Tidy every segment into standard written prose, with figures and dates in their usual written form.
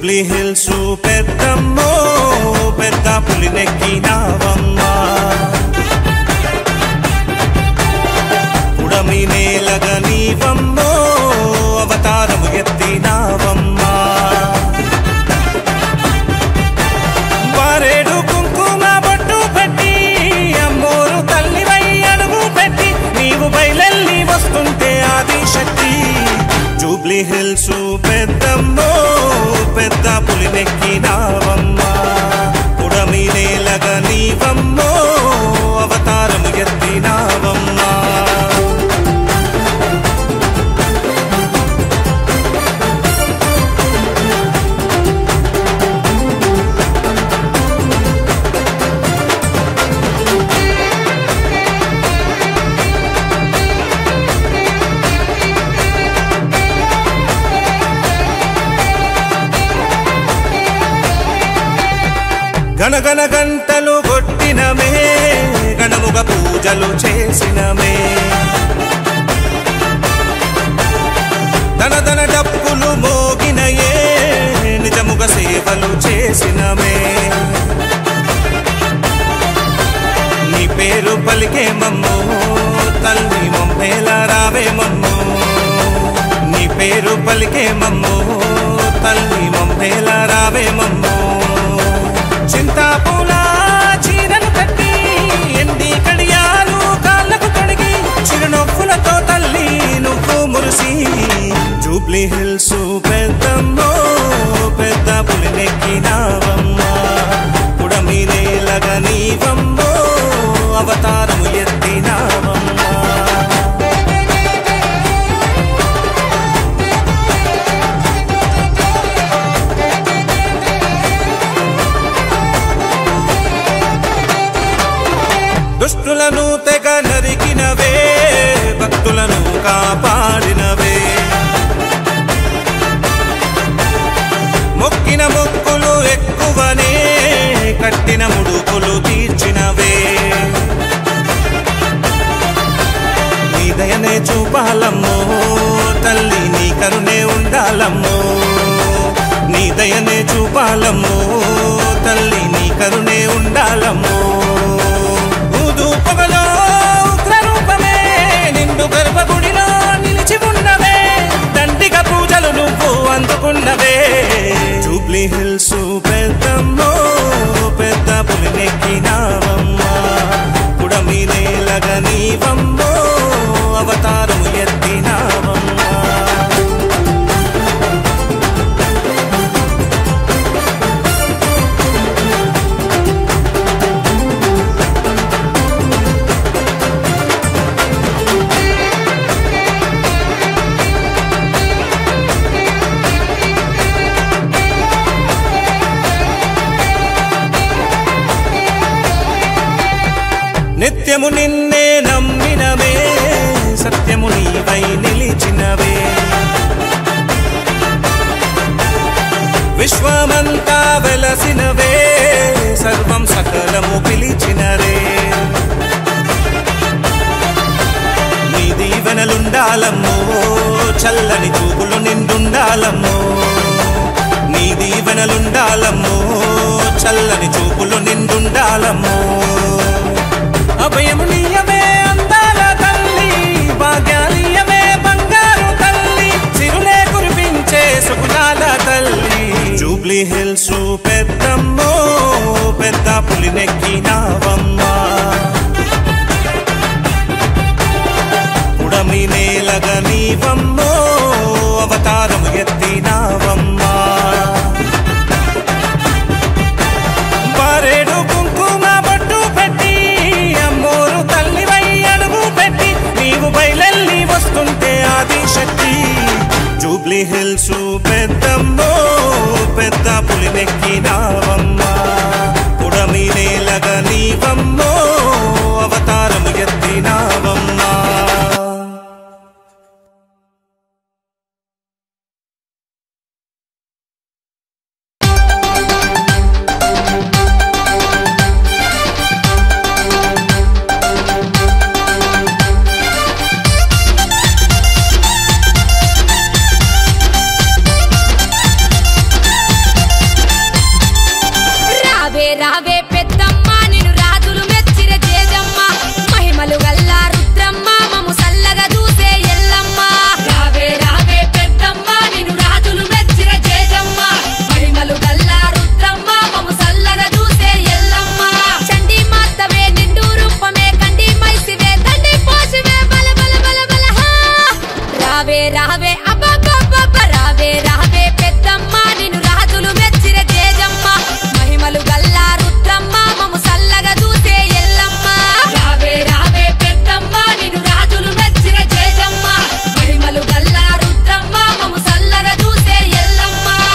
Jubilee hills పెద్దమ్మో పెద్ద పులినెక్కినావమ్మా పుడమి నేలగ నీవమ్మో అవతారము ఎత్తినావమ్మా వారేడు కుంకుమ బొట్టు పెట్టి అమ్మోరు తల్లివై అడుగు పెట్టి నీవు బయలెల్లి వస్తుంటే ఆదిశక్తి జూబ్లీ హిల్స్ పెద్దమ్మో పెద్ద పులినెక్కినావమ్మా పుడమి నేలగ నీవమ్మో అవతారము ఎత్తినావమ్మా గణగణ గంటలు కొట్టినమే గణముగ పూజలు చేసినమే ధన డప్పులు మోగినయే నిజముగ సేవలు చేసినమే నీ పేరు పలికేమమ్మో తల్లి మమ్మేల రావేమమ్మో నీ పేరు పలికేమమ్మో తల్లి మమ్మేల రావేమమ్మో చింతాపూల చీరను కట్టి ఎండి కడియాలు కాళ్ళకు తొడిగి చిరునవ్వులతో తల్లి నువ్వు మురిసి జూబ్లీ హిల్స్ పెద్దమ్మో పెద్ద పులినెక్కినావమ్మా పుడమి నేలగ నీవమ్మో అవతారము ఎత్తినావమ్మా దుష్టులను తెగ నరికినవే భక్తులను కాపాడినవే మొక్కిన మొక్కులు ఎక్కువనే కట్టిన ముడుకులు తీర్చినవే నీ దయనే చూపాలమ్మో తల్లి నీ కరుణే ఉండాలమ్మో నీ దయనే చూపాలమ్మో తల్లి నీ కరుణే ఉండాలమ్మో పొగలో ఉగ్ర రూపమే నిండు గర్భగుడిలో నిలిచి ఉన్నవే దండిగ పూజలు నువ్వు అందుకున్నవే జూబ్లీ హిల్స్ పెద్దమ్మో పెద్ద పులినెక్కినావమ్మా పుడమి నేలగ నీవమ్మో అవతారము ఎత్తినావమ్మా నిత్యము నిన్నే నమ్మినవే సత్యము నీవై నిలిచినవే విశ్వమంతా వెలసినవే సర్వం సకలము పిలిచినరే నీ దీవెనలుండాలమ్మో చల్లని చూపులు నిండుండాలమ్మో నీ దీవెనలుండాలమ్మో చల్లని చూపులు నిండుండాలమ్మో అభయము నీయమే అందాల తల్లి భాగ్యాలీయమే బంగారు తల్లి సిరులే కురిపించే సుగుణాల తల్లి జూబ్లీ హిల్స్ పెద్దమ్మో పెద్ద పులినెక్కినావమ్మా పుడమి నేలగ నీవమ్మో అవతారము ఎత్తినావమ్మా వారేడు కుంకుమ బొట్టు పెట్టి అమ్మోరు తల్లివై అడుగు పెట్టి నీవు బయలెల్లి వస్తుంటే ఆదిశక్తి జూబ్లీ హిల్స్ పెద్దమ్మో పెద్ద పులినెక్కినావమ్మా పుడమి నేలగ నీవమ్మో అవతారము ఎత్తినావమ్మా రావే రావే అబ్బబ్బబ్బ రావే రావే పెద్దమ్మ నిన్ను రాజులు మెచ్చిర తేజమ్మ మహిమలు గల్లా రుద్రమ్మ మమ్ము సల్లగా చూసే ఎల్లమ్మ రావే రావే పెద్దమ్మ నిన్ను రాజులు మెచ్చిర తేజమ్మ మహిమలు గల్లా రుద్రమ్మ మమ్ము సల్లగా చూసే ఎల్లమ్మ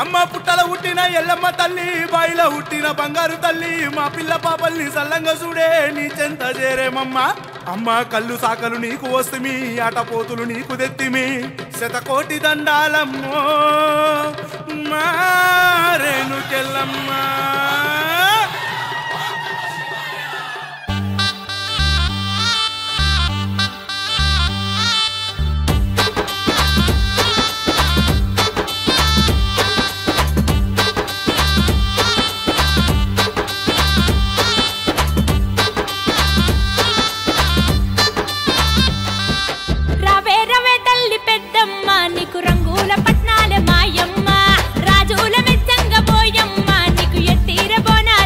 అమ్మ పుట్టల పుట్టిన ఎల్లమ్మ తల్లి బాయిల పుట్టిన బంగారు తల్లి మా పిల్ల పాపల్ని సల్లంగా చూడే నీ చెంత చేరేమమ్మ అమ్మ కళ్ళు సాకలు నీకు వస్తుమి ఆటపోతులు నీకు దెత్తిమి శతకోటి దండాలమ్మో మారేనుకెల్లమ్మ రంగుల పట్నాల మాయమ్మ రాజుల మెచ్చంగ పోయమ్మ నీకు ఎత్తిర బోనా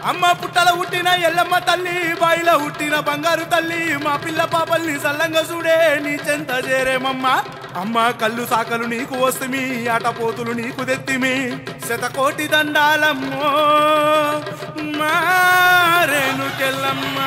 అమ్మ పుట్టల పుట్టిన ఎల్లమ్మ తల్లి బాయిల పుట్టిన బంగారు తల్లి మా పిల్ల పాపల్ని సల్లంగా చూడే నీ చెంత చేరేమమ్మ అమ్మ కళ్ళు సాకలు నీకు వస్తుమి ఆటపోతులు నీకు దెత్తిమి శతకోటి దండాలమ్మో మారేనుకెళ్ళమ్మ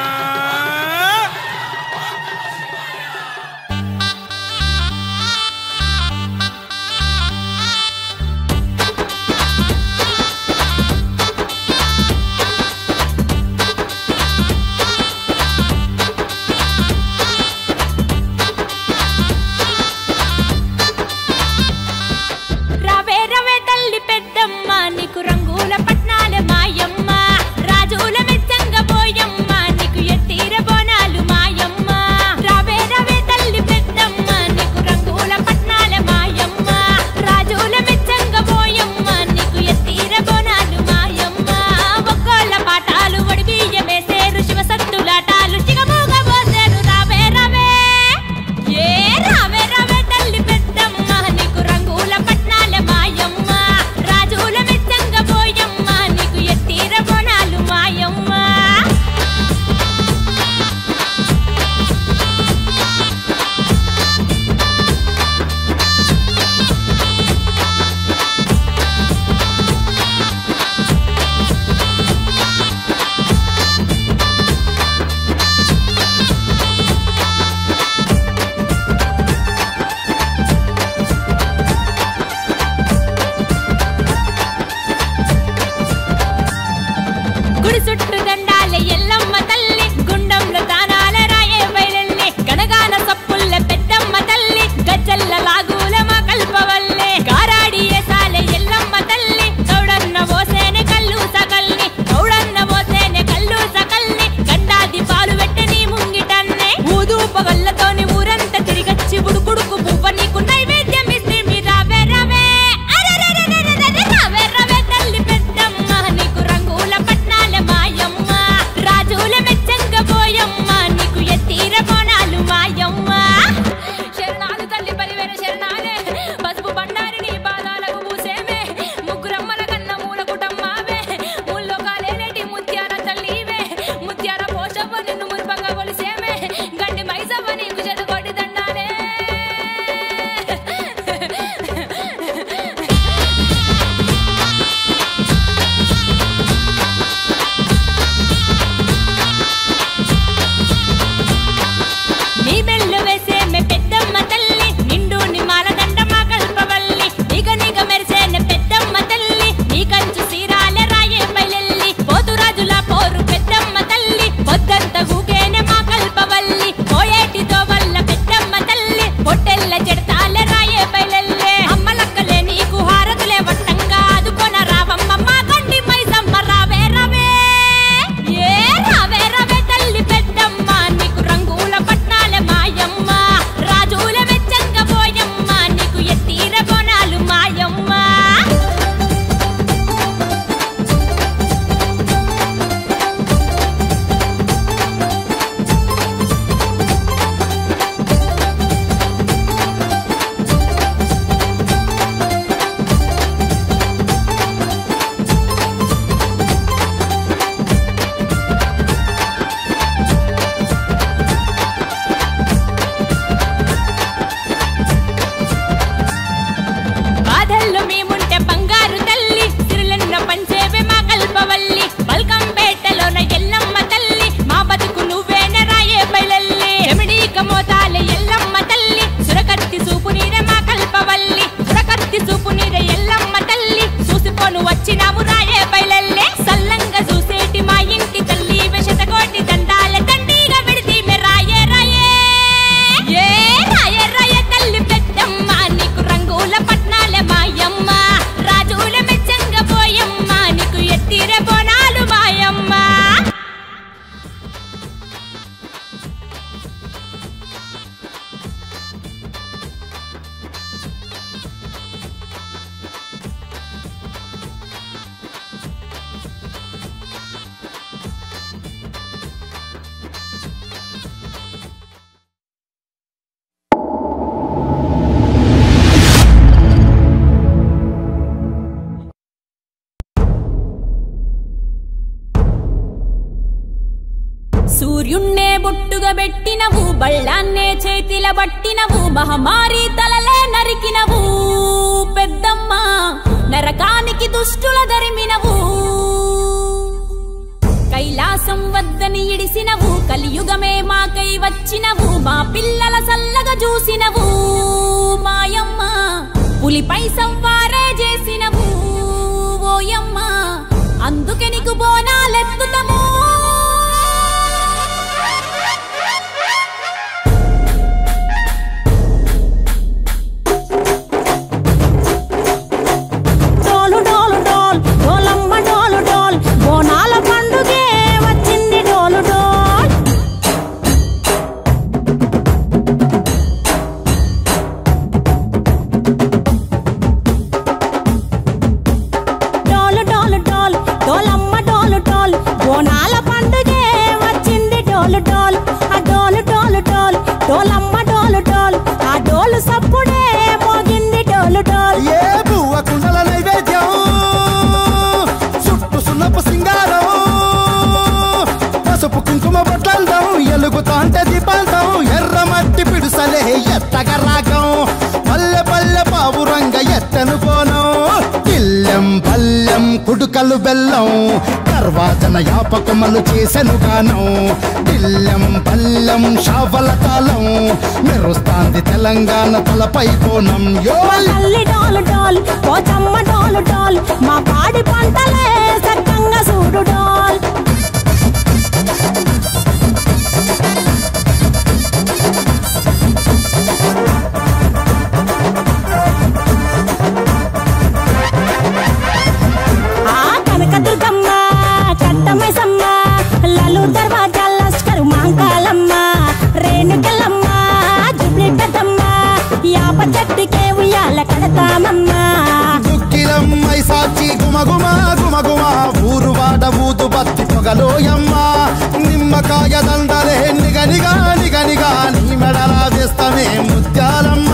మాయమ్మ దిగబెట్టినవు బళ్ళాన్నే చేతిల బట్టినవు మహమారి తలలే నరికినవు పెద్దమ్మ నరకానికి దుష్టుల దరిమినవు కైలాసం వద్దని ఇడిసినవు కలియుగమే మాకై వచ్చినవు మా పిల్లల సల్లగా చూసినవు మాయమ్మ పులిపై సవ్వారే చేసినవు ఓయమ్మ అందుకే నీకు బోనాలెత్తుతము ఎలుగుతాంటే దీపాంతం ఎర్రమట్టి పిడుసలే ఎత్తగ రాగం పల్లె పల్లె పావురంగ ఎత్తను కోనం ఇల్లెం పల్లెం కుడుకలు బెల్లం తర్వాతన యాపకమలు చేసెను గానం ఇల్లెం పల్లెం షావల తాళం మెరుస్తాంది తెలంగాణ తలపై కోణం మా పాడి పంటలే సక్కంగా చూడు డాల్ చెట్టుకే ఉయ్యాల కడతామమ్మా దుక్కిలమ్మై సాచి గుమగుమ గుమగుమ ఊరు వాడ ఊదు బత్తి పొగలోయమ్మ నిమ్మకాయ దండలే నిగనిగా నిగనిగా నీ మెడలా వేస్తమే ముత్యాలమ్మ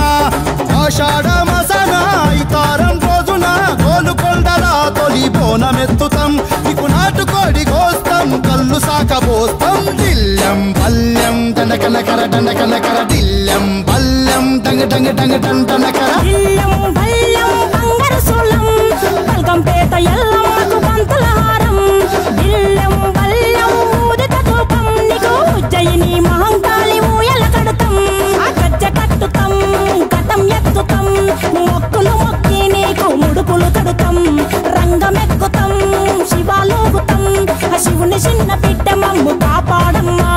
ఆషాఢ మసన ఇతారం రోజున గోలుకొండలా తొలి బోనమెత్తుతాం నీకు నాటుకోడి కోస్తాం కళ్ళు సాకబోస్తాం దిల్లెం పల్లెం దండకనకర దండకనకర దిల్లెం పల్లెం డంగ డంగ డంగ డండనకర దిల్లెం పల్లెం బంగారు సోళం పల్కంపేట ఎల్లమ్మకు పంతుల హారం దిల్లెం పల్లెం ఊదిత ధూపం నీకు ఉజ్జయిని మహంకాళి ఊయల కడుతాం గజ్జ కట్టుతాం కటం ఎత్తుతాం మొక్కులు మొక్కి నీకు ముడుపులు కడుతాం రంగమెక్కుతాం శివాలోగుతాం శివుని చిన్న బిడ్డ మమ్ము కాపాడమ్మా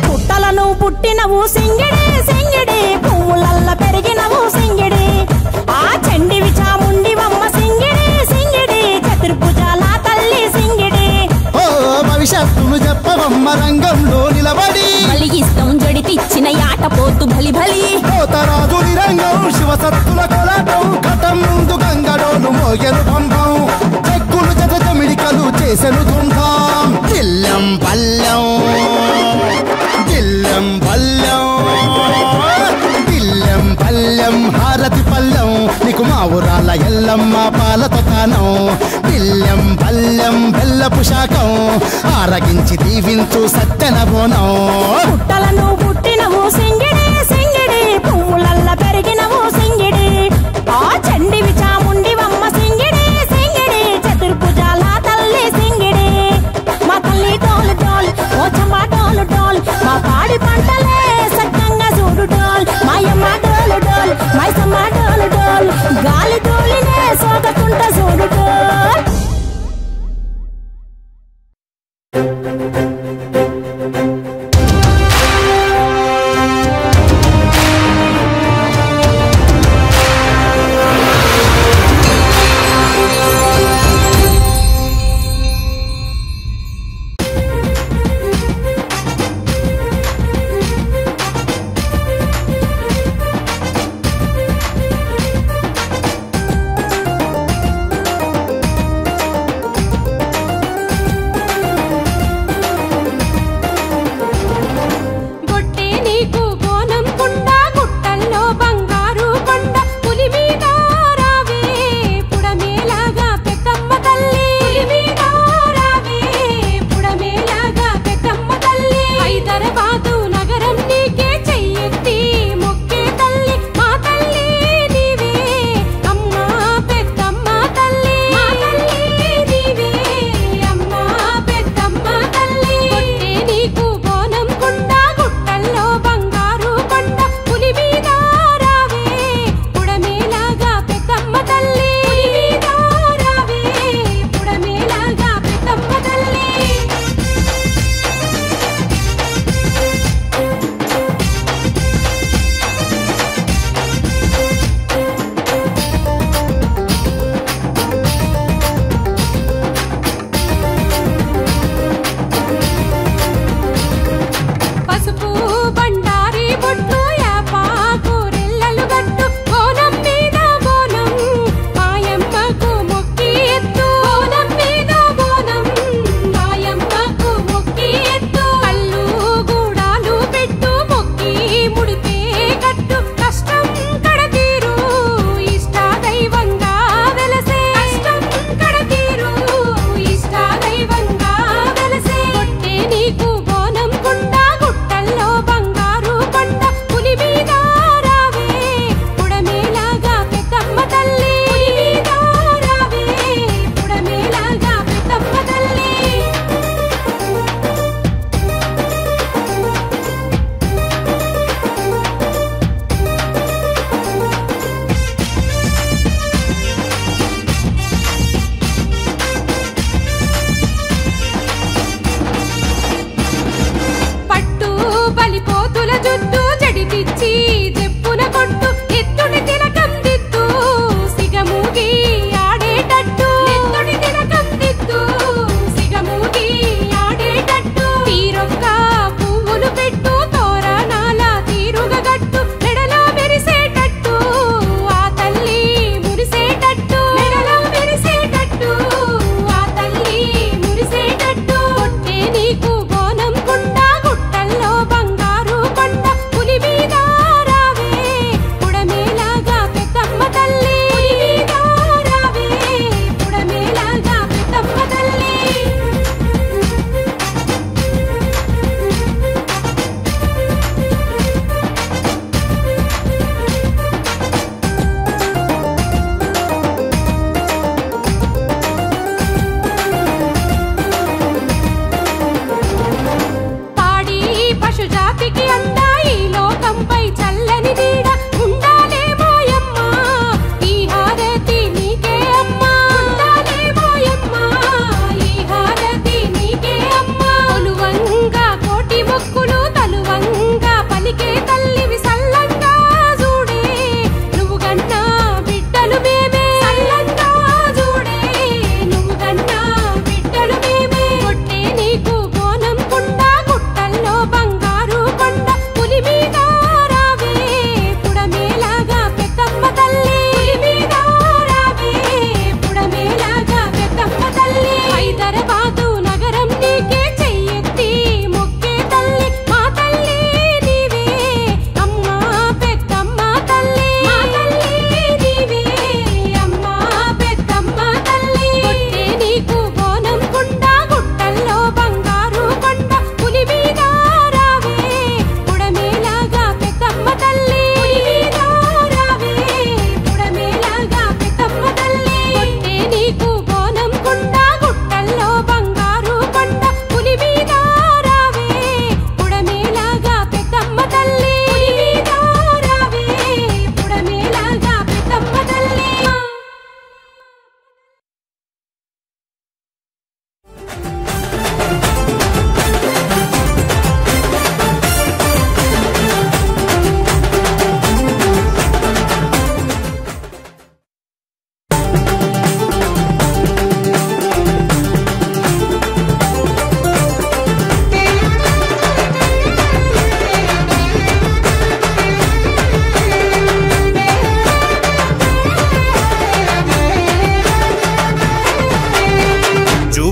పుట్టలను పుట్టినవు సింగిడి సింగిడి పువ్వులల్ల పెరిగినవు సింగిడి ఆ చండివి చాముండివమ్మ సింగిడి సింగిడి చతుర్భుజాల తల్లి సింగిడి ఓ భవిష్యత్తును చెప్పవమ్మ రంగంలో నిలబడి కలిగిస్తాం జడితిచ్చిన యాట పోతు బలి బలి పోతరాజు రంగం శివసత్తుల కొలాటం ఘటం ముందు గంగడోలు మోగెను పంపం చెక్కులు జత జమిడికలు చేసెను తుంటాం దిల్లెం పల్లెం దిల్లెం పల్లెం దిల్లెం పల్లెం హారతి పల్లెం నీకు మా ఊరాల ఎల్లమ్మ పాలతో తానం దిల్లెం పల్లెం బెల్లపు శాఖం ఆరగించి దీవించు సత్తెన బోనం పుట్టలను పుట్టినవు సింగిడి సింగిడి పువ్వులల్ల పెరిగినవు సింగిడి ఆ చండివి చాముండివమ్మ సింగిడి సింగిడి చతుర్భుజాల తల్లి సింగిడి మా తల్లి డోలు డోల్ ఓ చంబా డోలు డోల్ మా పాడి పంటలే సక్కంగా చూడు డోల్ మాయమ్మ డోలు డోల్ మైసమ్మ డోలు డోల్ గాలి డోలినే సోకకుంట చూడు డోల్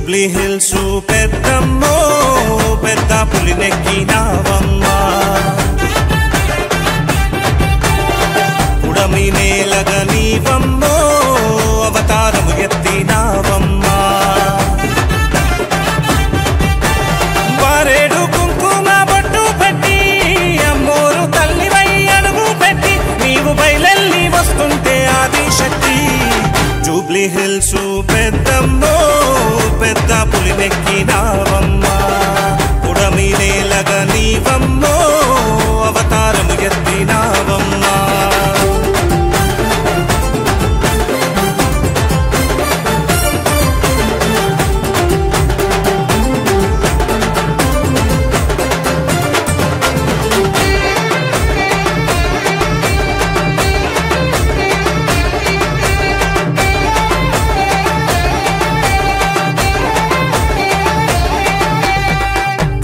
జూబ్లీ హిల్స్ పెద్దమ్మో పెద్ద పులినెక్కినావమ్మా పుడమి నేలగ నీవమ్మో అవతారము ఎత్తినావమ్మా వారేడు కుంకుమ బొట్టు పెట్టి అమ్మోరు తల్లివై అడుగు పెట్టి నీవు బయలెల్లి వస్తుంటే ఆదిశక్తి జూబ్లీ హిల్స్ పెద్దమ్మో పెద్ద పులినెక్కినావమ్మా పుడమి నేలగ నీవమ్మో అవతారము ఎత్తినావమ్మా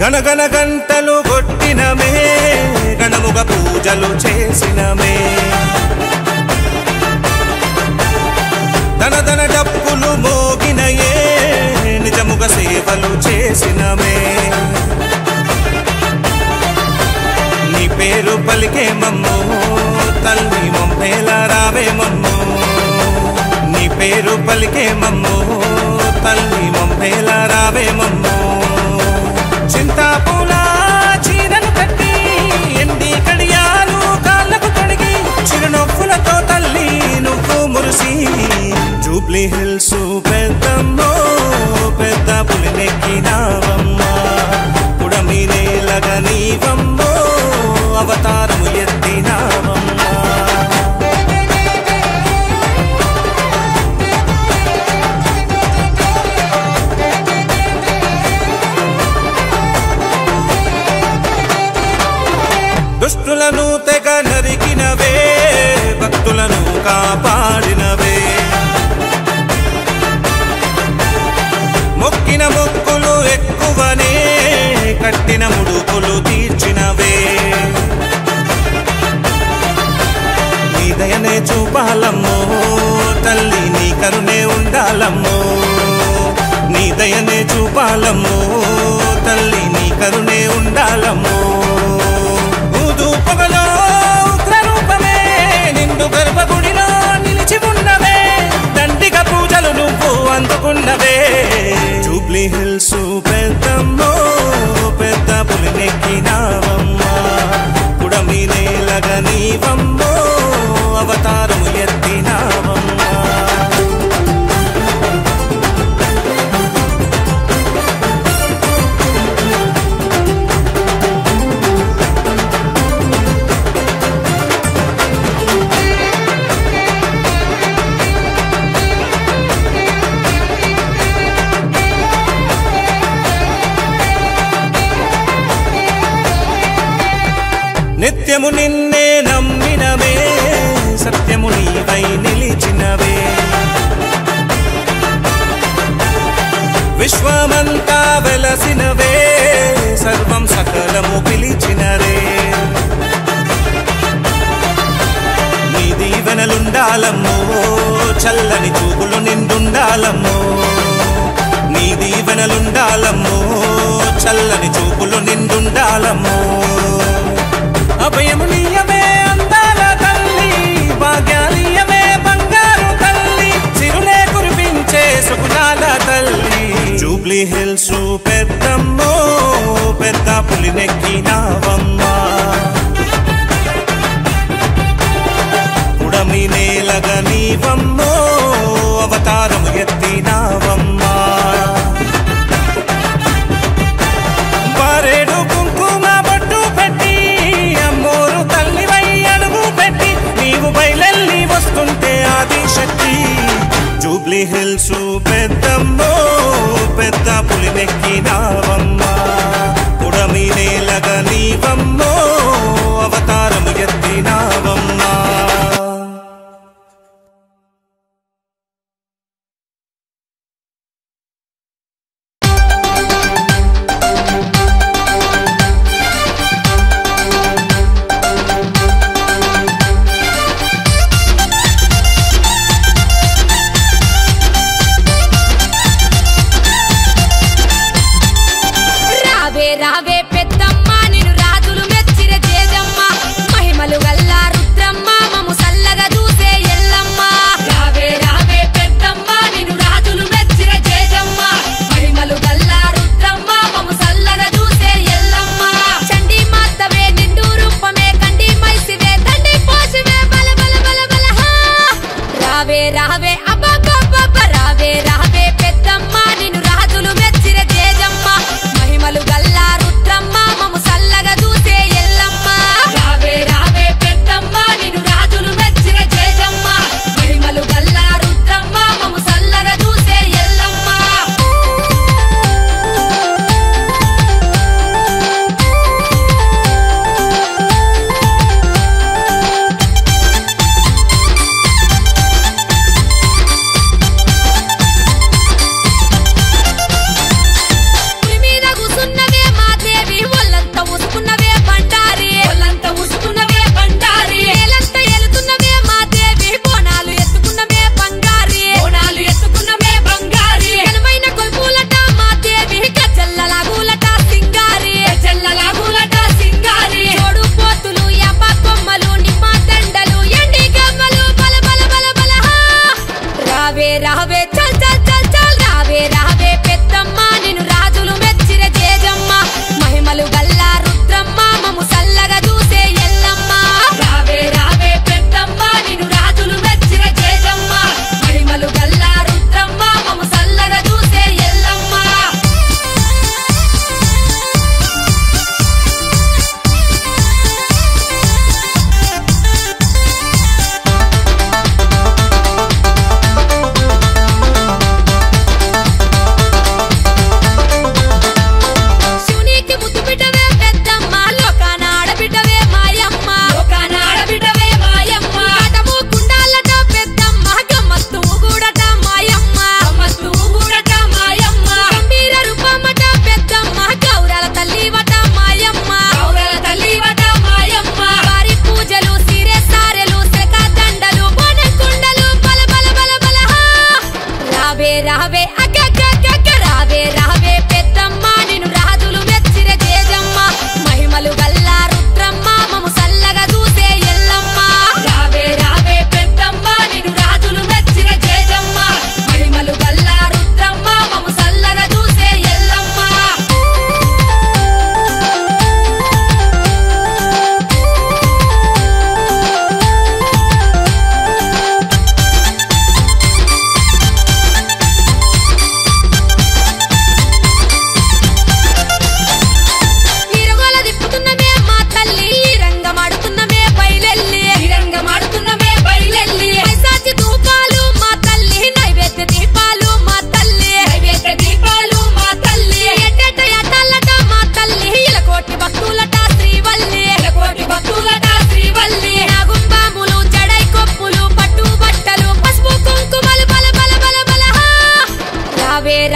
గణగణ గంటలు కొట్టినమే గణముగ పూజలు చేసినమే ధనధన డప్పులు మోగినయే నిజముగ సేవలు చేసినమే నీ పేరు పలికే మమ్మో తల్లి మమ్మేల రావే మమ్మో నీ పేరు పలికే మమ్మో తల్లి మమ్మేల రావే మమ్మో చింతాపూల చీరను కట్టి ఎండి కడియాలు కాళ్ళకు తొడిగి చిరునవ్వులతో తల్లి నువ్వు మురిసి జూబ్లీ హిల్స్ పెద్దమ్మో పెద్ద పులినెక్కినావమ్మా పుడమి నేలగ నీవమ్మో అవతారము ఎత్తినావమ్మా దుష్టులను తెగ నరికినవే భక్తులను కాపాడినవే మొక్కిన మొక్కులు ఎక్కువనే కట్టిన ముడుపులు తీర్చినవే నీ దయనే చూపాలమ్మో తల్లి నీ కరుణే ఉండాలమ్మో నీ దయనే చూపాలమ్మో తల్లి నీ కరుణే ఉండాలమ్మో పొగలో ఉగ్రరూపమే నిండు గర్భగుడిలో నిలిచి ఉన్నవే దండిగ పూజలు నువ్వు అందుకున్నవే జూబ్లీ హిల్స్ పెద్దమ్మో పెద్ద పులినెక్కినావమ్మా పుడమి నేలగ నీవమ్మో అవతారము ఎత్తినావమ్మా నిత్యము నిన్నే నమ్మినవే సత్యము నీవై నిలిచినవే విశ్వమంతా వెలసినవే సర్వం సకలము పిలిచినరే నీ దీవెనలుండాలమ్మో చల్లని చూపులు నిండుండాలమ్మో నీ దీవెనలుండాలమ్మో చల్లని చూపులు నిండుండాలమ్మో అభయము నీయమే అందాల తల్లి భాగ్యాలీయమే బంగారు తల్లి చిరులే కురిపించే సుగుణాల తల్లి జూబ్లీ హిల్స్ పెద్దమ్మో పెద్ద పులినెక్కినావమ్మా పుడమి నేలగ నీవమ్మో అవతారము ఎత్తినావమ్మా వారేడు కుంకుమ బొట్టు పెట్టి అమ్మోరు తల్లివై అడుగు పెట్టి నీవు బయలెల్లి వస్తుంటే ఆదిశక్తి జూబ్లీ హిల్స్ పెద్దమ్మో పెద్ద పులినెక్కినావమ్మా పుడమి నేలగ నీవమ్మో అవతారము ఎత్తినావమ్మా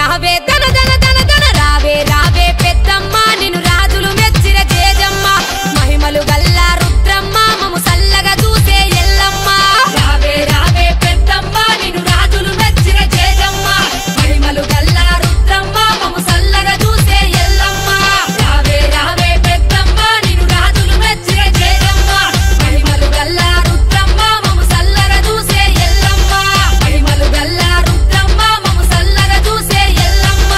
రావే ధన ధన ధన ధన రావే రావే పెద్దమ్మ నిన్ను రాజులు మెచ్చిన జేజమ్మ మహిమలు గల్లా రుద్రమ్మ మము సల్లగా చూసే ఎల్లమ్మ రావే రావే పెద్దమ్మ నిన్ను రాజులు మెచ్చిన జేజమ్మ మహిమలు గల్లా రుద్రమ్మ మము సల్లగా చూసే ఎల్లమ్మ రావే రావే పెద్దమ్మ నిన్ను రాజులు మెచ్చిన జేజమ్మ మహిమలు గల్లా రుద్రమ్మ మము సల్లగా చూసే ఎల్లమ్మ మహిమలు గల్లా రుద్రమ్మ మము సల్లగా చూసే ఎల్లమ్మ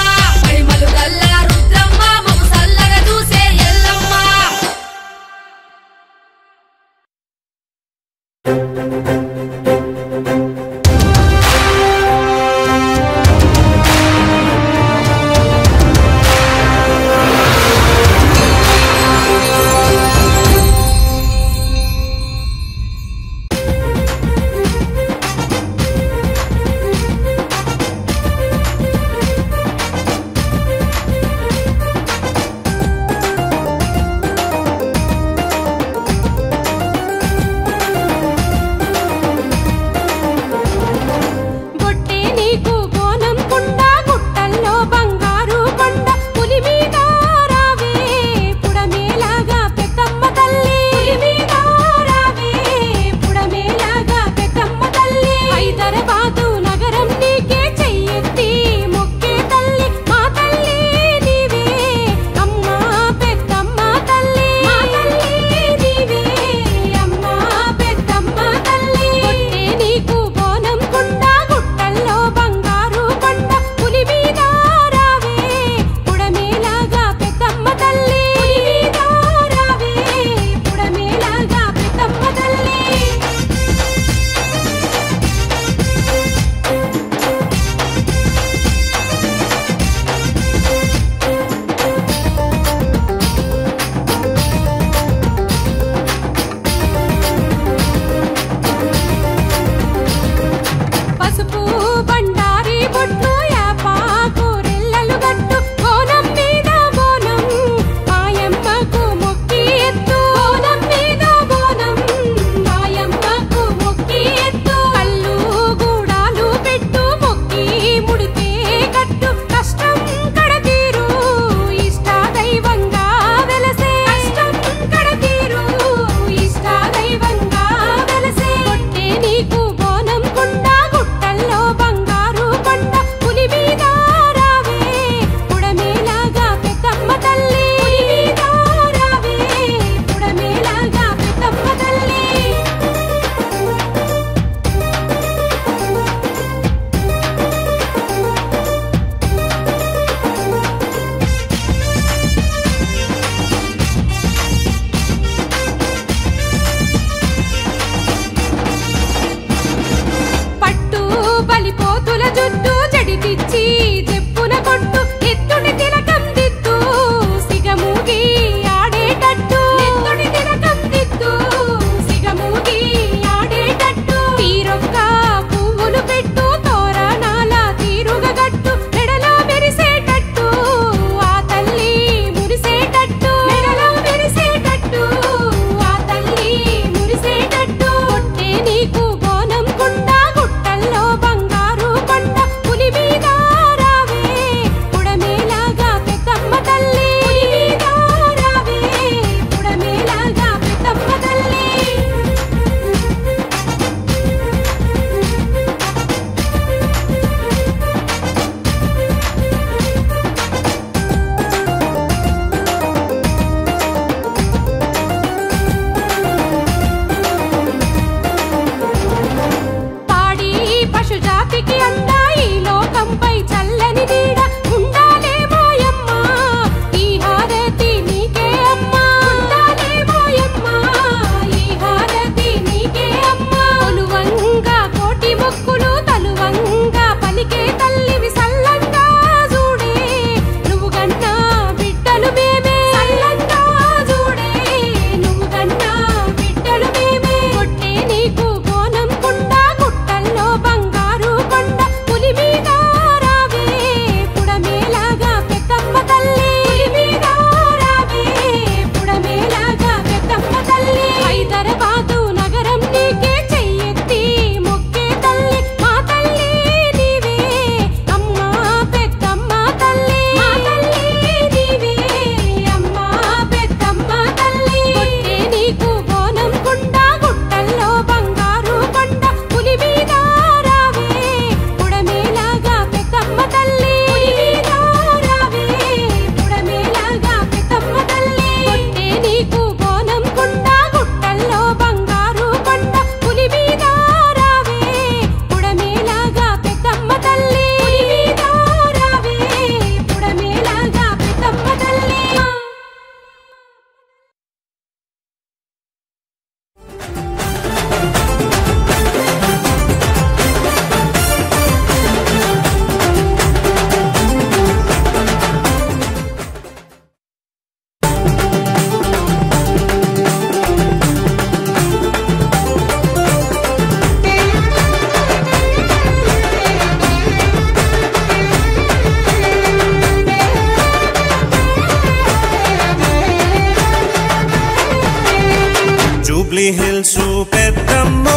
జూబ్లీ హిల్స్ పెద్దమ్మో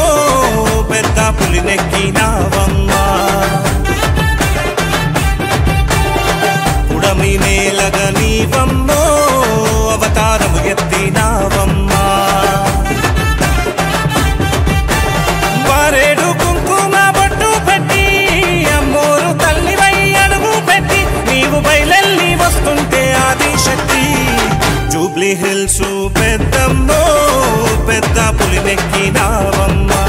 పెద్ద పులినెక్కినావమ్మా పుడమి నేలగ నీవమ్మో అవతారము ఎత్తినావమ్మా వారేడు కుంకుమ బొట్టు పెట్టి అమ్మోరు తల్లివై అడుగు పెట్టి నీవు బయలెల్లి వస్తుంటే ఆదిశక్తి జూబ్లీ హిల్స్ పెద్దమ్మో పెద్ద పులినెక్కినావమ్మా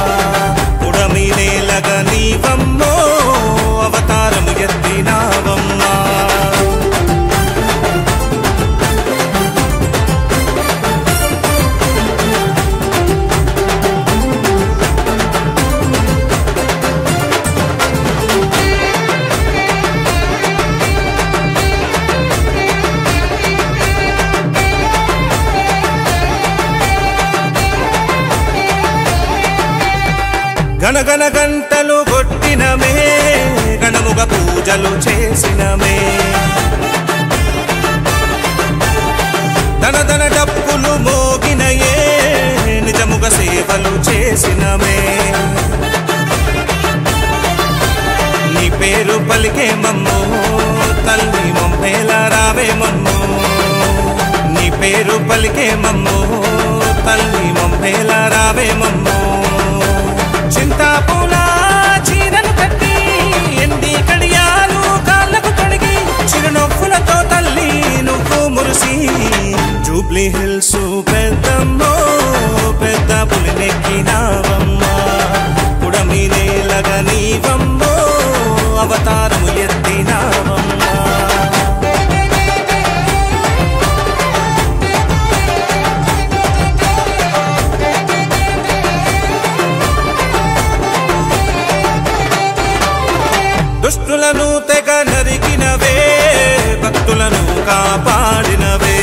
పుడమి నేలగ నీవమ్మో అవతారము ఎత్తినావమ్మా గణగణ గంటలు కొట్టినమే గణముగ పూజలు చేసినమే ధనధన డప్పులు మోగినయే నిజముగ సేవలు చేసినమే నీ పేరు పలికే మమ్మో తల్లి మమ్మేల రావే మమ్మో నీ పేరు పలికే మమ్మో తల్లి మమ్మేల రావే మమ్మో చింతాపూల చీరను కట్టి ఎండి కడియాలు కాళ్ళకు తొడిగి చిరునొప్పులతో తల్లి నువ్వు మురిసి జూబ్లీ హిల్స్ పెద్దమ్మో పెద్ద పులినెక్కినావమ్మా పుడమి నేలగ నీవమ్మో అవతారము ఎత్తినావమ్మా దుష్టులను తెగ నరికినవే భక్తులను కాపాడినవే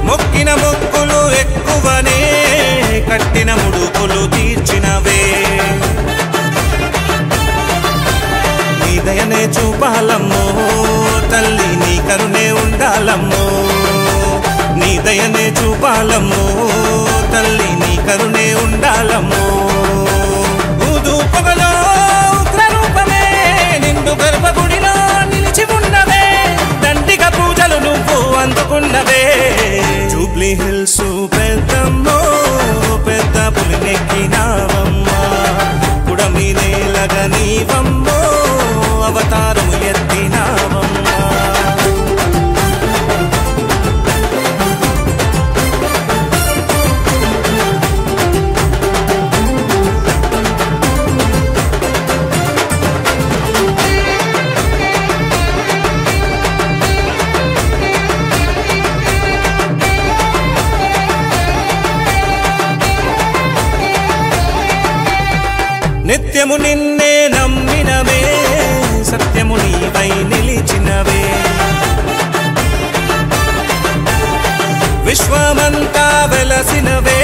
మొక్కిన మొక్కులు ఎక్కువనే కట్టిన ముడుపులు తీర్చినవే నీ దయనే చూపాలమ్మో తల్లి నీ కరుణే ఉండాలమ్మో నీ దయనే చూపాలమ్మో తల్లి నీ కరుణే ఉండాలమ్మో పొగలో ఉగ్రరూపమే నిండు గర్భగుడిలో నిలిచి ఉన్నవే దండిగ పూజలు నువ్వు అందుకున్నవే జూబ్లీ హిల్స్ పెద్దమ్మో పెద్ద పులినెక్కినావమ్మా పుడమి నేలగ నీవమ్మో అవతారము ఎత్తినావమ్మా నిత్యము నిన్నే నమ్మినవే సత్యము నీవై నిలిచినవే విశ్వమంతా వెలసినవే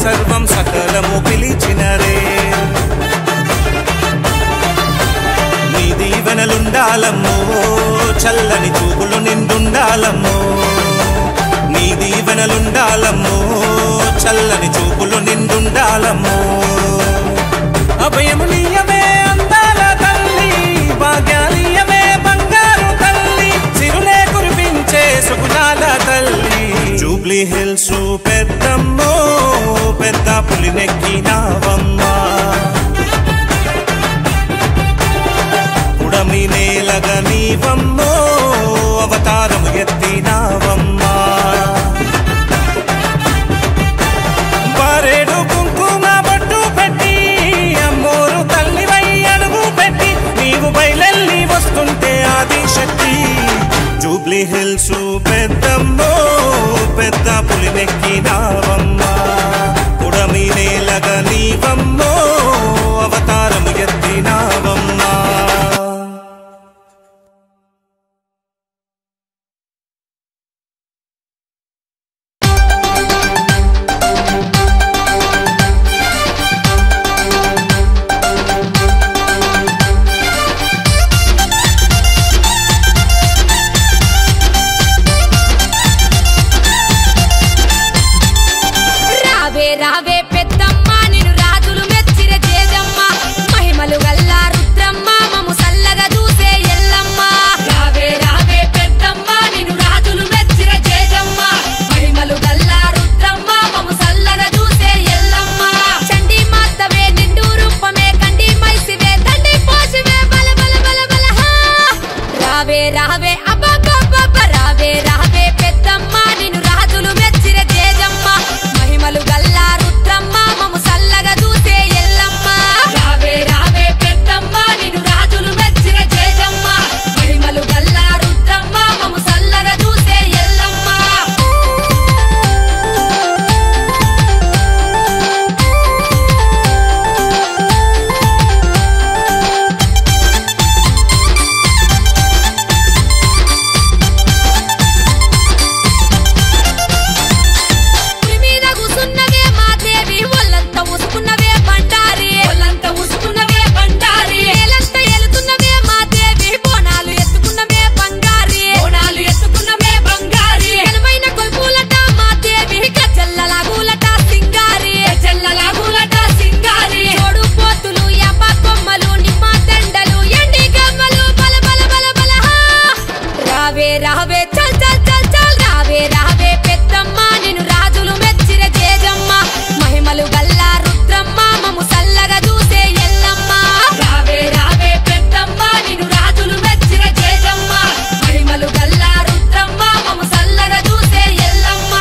సర్వం సకలము పిలిచినరే నీ దీవెనలుండాలమ్మో చల్లని చూపులు నిండుండాలమ్మో నీ దీవెనలుండాలమ్మో చల్లని చూపులు నిండుండాలమ్మో అభయము నీయమే అందాల తల్లి భాగ్యాలీయమే బంగారు తల్లి సిరులే కురిపించే సుగుణాల తల్లి జూబ్లీ హిల్స్ పెద్దమ్మో పెద్ద పులినెక్కినావమ్మా పుడమి నేలగ నీవమ్మో అవతారము ఎత్తినావమ్మా వారేడు కుంకుమ బొట్టు పెట్టి అమ్మోరు తల్లివై అడుగు పెట్టి నీవు బయలెల్లి వస్తుంటే ఆదిశక్తి జూబ్లీ హిల్స్ పెద్దమ్మో పెద్ద పులినెక్కినావమ్మా పుడమి నేలగ నీవమ్మో అవతారము ఎత్తినావమ్మా రావే రావే అబ్బబ్బబ్బ రావే రావే పెద్దమ్మ నిన్ను రాజులు మెచ్చిర జేజమ్మ మహిమలు గల్లా రుద్రమ్మ మము సల్లగా చూసే ఎల్లమ్మ రావే రావే పెద్దమ్మ నిన్ను రాజులు మెచ్చిర జేజమ్మ మహిమలు గల్లా రుద్రమ్మ మము సల్లగా చూసే ఎల్లమ్మ రావే చల్ చల్ చల్ చల్ రావే రావే పెద్దమ్మ నిన్ను రాజులు మెచ్చిర జేజమ్మ మహిమలు గల్లా రుద్రమ్మ మము సల్లగా చూసే ఎల్లమ్మ రావే రావే పెద్దమ్మ నిన్ను రాజులు మెచ్చిర జేజమ్మ మహిమలు గల్లా రుద్రమ్మ మము సల్లగా చూసే ఎల్లమ్మ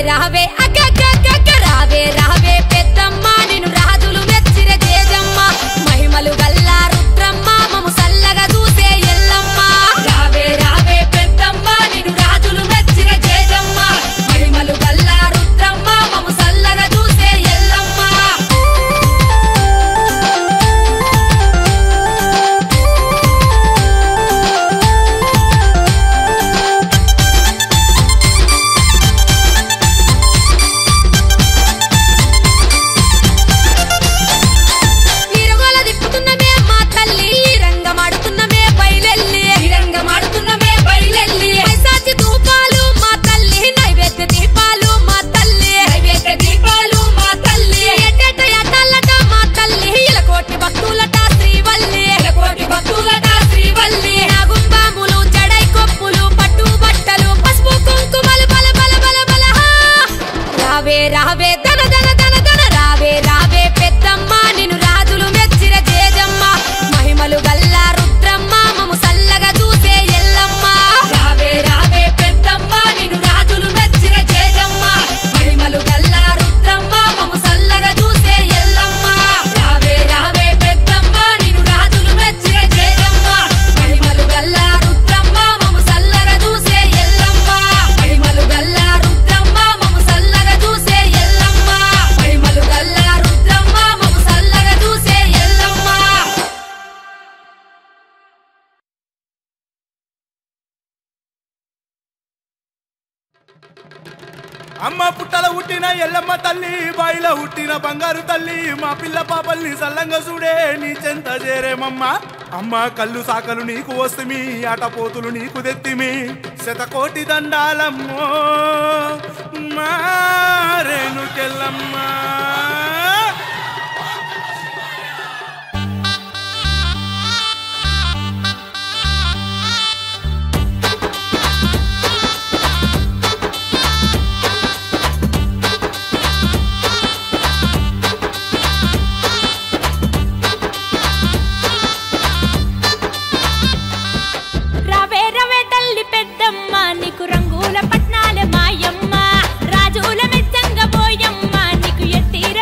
రావే అగ్గగ్గగ్గ రావే రావే పెద్దమ్మ నిన్ను రాజులు మెచ్చిర జేజమ్మ మహిమలు గల్లా రుద్రమ్మ మము సల్లగా చూసే ఎల్లమ్మ రావే రావే పెద్దమ్మ నిన్ను రాజులు మెచ్చిర జేజమ్మ మహిమలు గల్లా రుద్రమ్మ మము సల్లగా చూసే ఎల్లమ్మ రావే ధన ధన ధన ధన రావే రావే పెద్దమ్మ నిన్ను రాజులు మెచ్చిర జేజమ్మ మహిమలు గల్లా రుద్రమ్మ మము సల్లగా చూసే ఎల్లమ్మ రావే రావే పెద్దమ్మ నిన్ను రాజులు మెచ్చిర జేజమ్మ మహిమలు గల్లా రుద్రమ్మ మము సల్లగా చూసే ఎల్లమ్మ రావే రావే పెద్దమ్మ నిన్ను రాజులు మెచ్చిర జేజమ్మ మహిమలు గల్లా రుద్రమ్మ మము సల్లగా చూసే ఎల్లమ్మ మహిమలు గల్లా రుద్రమ్మ మము సల్లగా చూసే ఎల్లమ్మ మహిమలు గల్లా రుద్రమ్మ మము సల్లగా చూసే ఎల్లమ్మ అమ్మ పుట్టల పుట్టిన ఎల్లమ్మ తల్లి బాయిల పుట్టిన బంగారు తల్లి మా పిల్ల పాపల్ని సల్లంగా చూడే నీ చెంత చేరేమమ్మ అమ్మ కళ్ళు సాకలు నీకు వస్తుమి ఆటపోతులు నీకు దెత్తిమి శతకోటి దండాలమ్మో మారేనుకెల్లమ్మ రావే రవే తల్లి పెద్దమ్మ నీకు రంగుల పట్నాల మాయమ్మ రాజుల మెచ్చంగ పోయమ్మ నీకు ఎట్టిర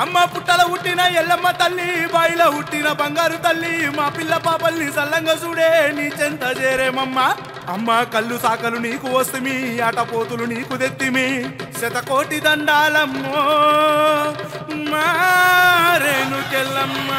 అమ్మ పుట్టల పుట్టిన ఎల్లమ్మ తల్లి బాయిల పుట్టిన బంగారు తల్లి మా పిల్ల పాపల్ని సల్లంగా చూడే నీ చెంత చేరేమమ్మ అమ్మ కళ్ళు సాకలు నీకు వస్తుమి ఆటపోతులు నీకు దెత్తిమి శతకోటి దండాలమ్మో మారేనుకెళ్ళమ్మ